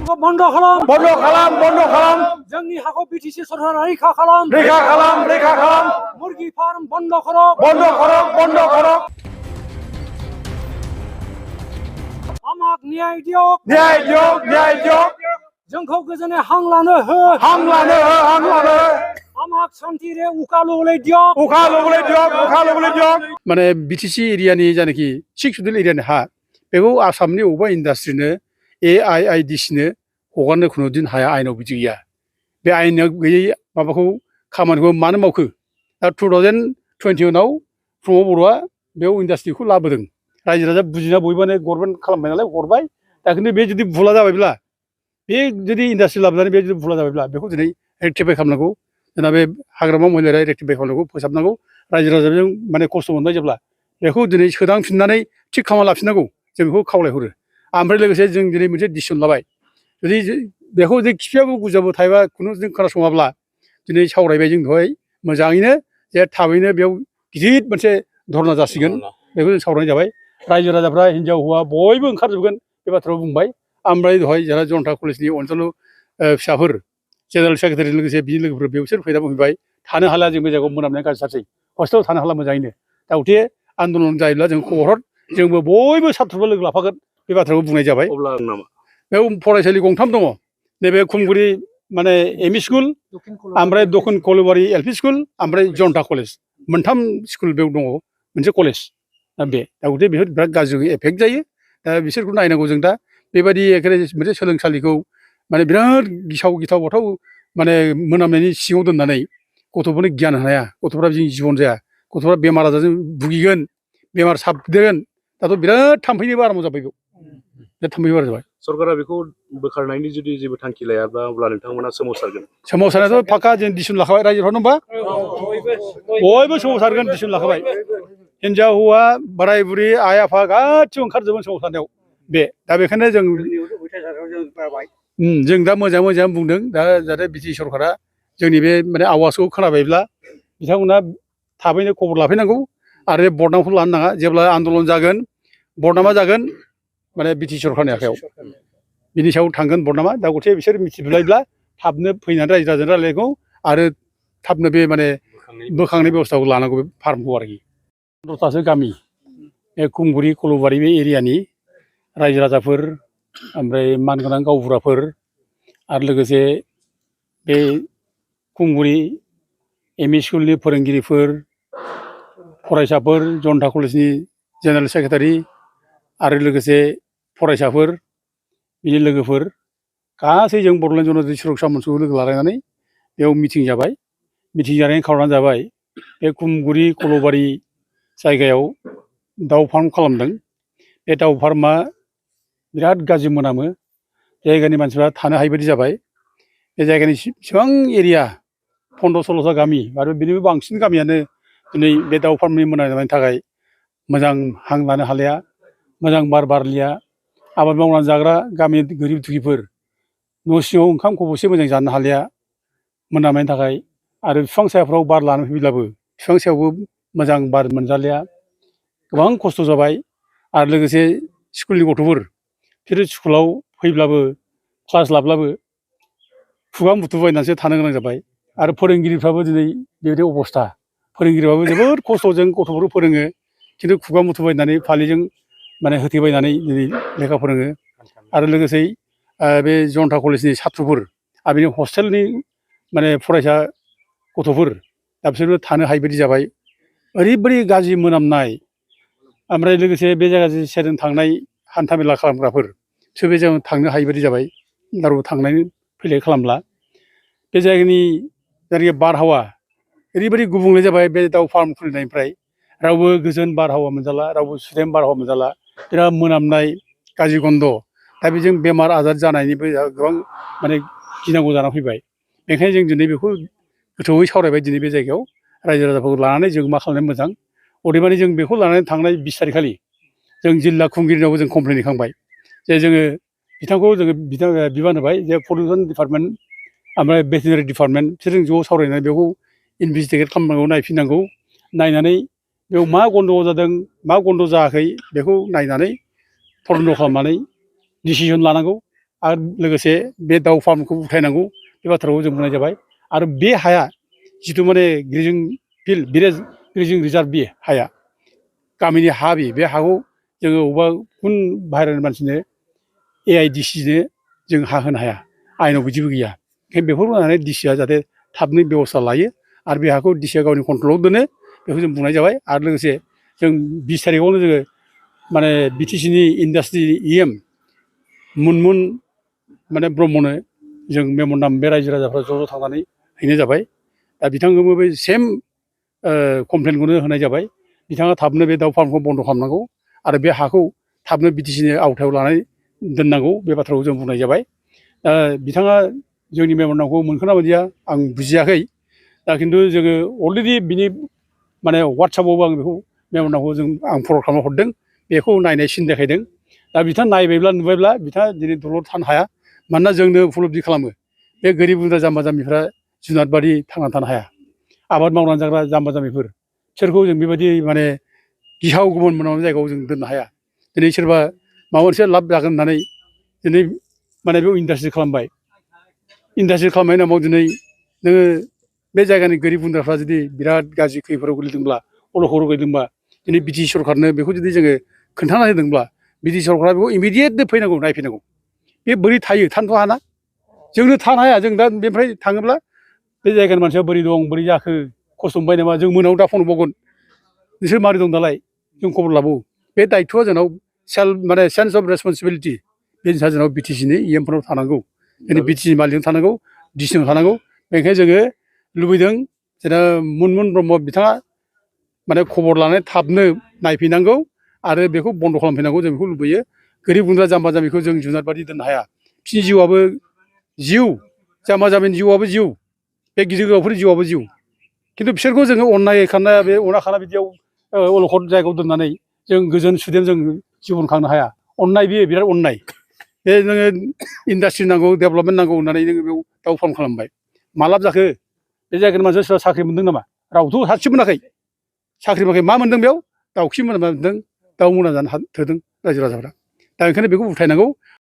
बन्द खालाम जोंनि हाखौ बिटिसि सरकारा रैखा खालाम मुर्गि फार्म बन्द खालाम आमाक न्याय दियक जोंखौ गोजोनै हां लानो हो आमाक शान्ति रे उकालुगलै दियक माने बिटिसि एरियानि जानाखि 6 शेड्युल एरियानि हा बेखौ आसामनि अबेबा इन्डास्ट्रिनो AIIDCनो हगारनो खुनु दिन हाया आयेनाव बिदि गैया बे आयेनाव गैयै माबाखौ खामानिखौ मानो मावखो दा 2021 आव प्रमद बर'आ बेयाव इन्डास्ट्रिखौ लाबोदों रायजो राजा बुजिना बयबोनो गभर्नमेन्ट खालामबाय नालाय हरबाय दा खिन्थु बे जुदि भुला जाबायब्ला बे जुदि इन्डास्ट्रि लाबोनानै बे जुदि भुला जाबायब्ला बेखौ दिनै रेक्टिफाइ खालामनांगौ जोंना बे हाग्रामा महिलाया रेक्टिफाइ खालामनांगौ फोसाबनांगौ रायजो राजाजों माने खस्थ' मोनबाय जेब्ला बेखौ दिनै सोदांफिननानै थिग खालामना लाफिननांगौ जों बेखौ खावलायहरो ओमफ्राय लोगोसे जों दिनै मोनसे डिसिसन लाबाय जुदि बेखौ जों खिफियाबो गुजाबो थायोबा खुनु जों खोनासङाब्ला दिनै सावरायबाय जों दहाय मोजाङैनो जे थाबैनो बेयाव गिदिर मोनसे धरना जासिगोन बेखौ जों सावरायनाय जाबाय रायजो राजाफ्रा हिन्जाव हौवा बयबो ओंखारजोबगोन बे बाथ्राखौ बुंबाय ओमफ्राय दहाय जोंहा जनता कलेजनि अनसलु फिसाफोर जेनेरेल सेक्रेटारि लोगोसे बिनि लोगोफोर बिसोर फैना बुंबाय थानो हाला जों बे जायगायाव मोनामनाय गाज्रिथारसै हस्टेलाव थानो हाला मोजाङैनो दा गथे आन्दलन जायोब्ला जों खबर हर जोंबो बयबो साथ्र'बो लोगो लाफागोन बे बाथ्राखौ बुंनाय जाबाय बेयाव फरायसालि गंथाम दङ नैबे खुमगुरि माने एमइ स्कुल ओमफ्राय दखिन कलबारि एलपि स्कुल ओमफ्राय जनता कलेज मोनथाम स्कुल बेयाव दङ मोनसे कलेज दा बे दा गथे बेफोर बिराद गाज्रि एफेक्ट जायो दा बिसोरखौ नायनांगौ जों दा बेबायदि एखेबारे मोनसे सोलोंसालिखौ माने बिराद गिथाव बाथाव माने मोनामनायनि सिङाव दोननानै गथ'फोरनो गियान होनाया गथ'फ्रा जों जिबन जाया गथ'फ्रा बेमार आजारजों भुगिगोन बेमार साबदेरगोन दाथ' बिराद थाम्फैनिबो आराम जाबाय बेयाव बे थाम्फैबो आराम जाबाय सरकारा बेखौ बोखारनायनि जुदि जेबो थांखि लायाब्ला अब्ला नोंथांमोना सोमावसारनायाथ' फाक्का जों डिसिसन लाखाबाय रायजोफ्रा होमबा बयबो सोमावसारगोन डिसिसन लाखाबाय हिन्जाव हौवा बोराय बुरि आइ आफा गासिबो ओंखारजोबगोन सोमावसारनायाव बे दा बेखायनो जों दा मोजां बुंदों दा जाहाथे बिटिसि सरकारा जोंनि बे माने आवाजखौ खोनाबायब्ला बिथांमोना थाबैनो खबर लाफैनांगौ आरो बदनामखौ लानो नाङा जेब्ला आन्दलन जागोन बदनामा जागोन माने बिटिसि सरकारनि आखायाव बिनि सायाव थांगोन बदनामा दा गथे बिसोर मिथिब्लायब्ला थाबनो फैनानै रायजो राजाजों रायलायनांगौ आरो थाबनो बे माने बोखांनाय बेबस्थाखौ लानांगौ बे फार्मखौ आरोखि 15थासो गामि बे खुमगुरि कलबारि बे एरियानि रायजो राजाफोर ओमफ्राय मानगोनां गावबुराफोर आरो लोगोसे बे खुमगुरि एमइ स्कुलनि फोरोंगिरिफोर फरायसाफोर जनता कलेजनि जेनेरेल सेक्रेटारि आरो लोगोसे फरायसाफोर बिनि लोगोफोर गासै जों बड'लेण्ड जनजाति सुरक्षा मन्चखौ लोगो लालायनानै बेयाव मिटिं जाबाय मिटिं जानायनि खार'ना जाबाय बे खुमगुरि कलबारि जायगायाव दाउ फार्म खालामदों बे दाउ फार्मा बिराद गाज्रि मोनामो जायगानि मानसिफ्रा थानो हायि बायदि जाबाय बे जायगानि बेसेबां एरिया 15-16 गामि आरो बिनिबो बांसिन गामियानो दिनै बे दाउ फार्मनि मोनामनायनि थाखाय मोजां हां लानो हालिया मोजां बार बारलिया आबाद मावनानै जाग्रा गामि गोरिब दुखिफोर न' सिङाव ओंखाम खबसे मोजां जानो हालिया मोनामनायनि थाखाय आरो बिफां सायाफ्राव बार लानो फैब्लाबो बिफां सायावबो मोजां बार मोनजालिया गोबां खस्थ' जाबाय आरो लोगोसे स्कुलनि गथ'फोर बिसोरो स्कुलाव फैब्लाबो क्लास लाब्लाबो खुगा मुथुबायनानैसो थानो गोनां जाबाय आरो फोरोंगिरिफ्राबो दिनै बेबायदि अबस्था फोरोंगिरिफ्राबो जोबोद खस्थ'जों गथ'फोरखौ फोरोङो खिन्थु खुगा मुथुबायनानै फालिजों माने होथेबायनानै दिनै लेखा फोरोङो आरो लोगोसे बे जनता कलेजनि साथ्र'फोर आरो बिनि हस्टेलनि माने फरायसा गथ'फोर दा बिसोरबो थानो हायि बायदि जाबाय ओरैबायदि गाज्रि मोनामनाय ओमफ्राय लोगोसे बे जायगा सेरजों थांनाय हान्थामेला खालामग्राफोर बिसोर बे जायगायाव थांनो हायि बायदि जाबाय रावबो थांलाय फैलाय खालामला बे जायगानि जायनाखि बारहावा ओरैबायदि गुबुंले जाबाय बे दाउ फार्म खुलिनायनिफ्राय रावबो गोजोन बारहावा मोनजाला रावबो सुदेम बारहावा मोनजाला बिराद मोनामनाय गाज्रि गन्ध दा बेजों बेमार आजार जानायनिबो गोबां माने गिनांगौ जानानै फैबाय बेनिखायनो जों दिनै बेखौ गोथौयै सावरायबाय दिनै बे जायगायाव रायजो राजाफोरखौ लानानै जों मा खालामनाया मोजां अदेबानि जों बेखौ लानानै थांनाय 20 तारिखखालि जों जिल्ला खुंगिरिनावबो जों कमप्लेन हैखांबाय जे जोङो बिथांखौ जोङो बिबान होबाय जे पलिउसन डिपार्टमेन्ट ओमफ्राय भेटेनारि डिपार्टमेन्ट बिसोरजों ज' सावरायनानै बेखौ इनभेस्टिगेट खालामनांगौ नायफिननांगौ नायनानै बेयाव मा गन्डगल जादों मा गन्ड जायाखै बेखौ नायनानै तदन्त खालामनानै डिसिसन लानांगौ आरो लोगोसे बे दाउ फार्मखौ उथायनांगौ बे बाथ्राखौ जों बुंनाय जाबाय आरो बे हाया जिथु माने ग्रिजिं फिल्ड ग्रिजिं रिजार्भ बे हाया गामिनि हा बे हाखौ जोङो अबेबा गुबुन बाहेरानि मानसिनो AIDCनो जों हा होनो हाया आयेनाव बिदिबो गैया ओंखायनो बेफोरखौ लानानै DCआ जाहाथे थाबनो बेबस्था लायो आरो बे हाखौ DCआ गावनि कन्ट्रलाव दोनो बेखौ जों बुंनाय जाबाय आरो लोगोसे जों 20 थारिखआवनो जोङो माने BTCनि इन्डास्ट्रि EM मुनमुन माने ब्रह्मनो जों मेम'रेन्डाम बे रायजो राजाफ्रा ज' थांनानै हैनाय जाबाय दा बिथांखौबो बे सेम कमप्लेनखौनो होनाय जाबाय बिथाङा थाबनो बे दाउ फार्मखौ बन्द' खालामनांगौ आरो बे हाखौ थाबनो BTCनि आवथायाव लानानै दोननांगौ बे बाथ्राखौ जों बुंनाय जाबाय बिथाङा जोंनि मेम'रेन्डामखौ मोनखोना मोनदिया आं बुजियाखै दा खिन्थु जोङो अलरेडि बिनि माने वाट्सएपआवबो आं बेखौ मेम'रेन्डामखौ आं फरवार्ड खालामना हरदों बेखौ नायनाय सिन देखायदों दा बिथाङा नायबायब्ला नुबायब्ला बिथाङा दिनै दलर थानो हाया मानोना जोंनो उपलब्धि खालामो बे गोरिब गुन्द्रा जाम्बा जाम्बिफ्रा जुनाद बादि थांनानै थानो हाया आबाद मावनानै जाग्रा जाम्बा जाम्बिफोर बिसोरखौ जों बेबायदि माने गिहाव गुबुन मोननाय जायगायाव जों दोननो हाया दिनै सोरबा माबा मोनसे लाब जागोन होननानै दिनै माने बेयाव इन्डास्ट्रि खालामबाय इन्डास्ट्रि खालामनायनि नामाव दिनै नोङो बे जायगानि गोरिब गुन्द्राफ्रा जुदि बिराद गाज्रि खैफोदाव गोग्लैदोंब्ला अलखदाव गोग्लैदोंब्ला दिनै BTC सरखारनो बेखौ जुदि जोङो खोन्थाना होदोंब्ला BTC सरकारा बेखौ इमिडियेटलि फैनांगौ नायफैनांगौ बे बोरै थायो थानोथ' हाना जोंनो थानो हाया जों दा बेनिफ्राय थाङोब्ला बे जायगानि मानसिया बोरै दं बोरै जाखो खस्थ' मोनबाय नामा जों मोनायाव दा फन हरबावगोन नोंसोर माबोरै दं दालाय जों खबर लाबावो बे दायथ'आ जोंनाव माने सेन्स अफ रेसपन्सिबिलिटि बे जिनिसा जोंनाव BTCनि EMफोराव थानांगौ दिनै BTC मालिकनाव थानांगौ DCनाव थानांगौ बेनिखायनो जोङो लुबैदों जेनेबा मुनमुन ब्रह्म बिथाङा माने खबर लानानै थाबनो नायफैनांगौ आरो बेखौ बन्द' खालामफैनांगौ जों बेखौ लुबैयो गोरिब गुन्द्रा जाम्बा जाम्बिखौ जों जुनाद बादि दोननो हाया बिसोरनि जिउआबो जिउ जाम्बा जाम्बिनि जिउआबो जिउ बे गिदिर गोलावफोरनि जिउआबो जिउ खिन्थु बिसोरखौ जोङो अननाय खाननाया बे अना खाना बिदियाव अलखद जायगायाव दोननानै जों गोजोन सुदेम जों जिबन खांनो हाया अननाय बेयो बिराद अननाय बे नोङो इन्डास्ट्रि नांगौ डेभेलपमेन्ट नांगौ होननानै नोङो बेयाव दाउ फार्म खालामबाय मालाब जाखो बे जायगानि मानसिया सोरबा साख्रि मोनदों नामा रावथ' सासेबो मोनाखै साख्रि मोनाखै मा मोनदों बेयाव दाउखि मोनदों दाउ मोना जानो थोदों रायजो राजाफ्रा दा ओंखायनो बेखौ उथायनांगौ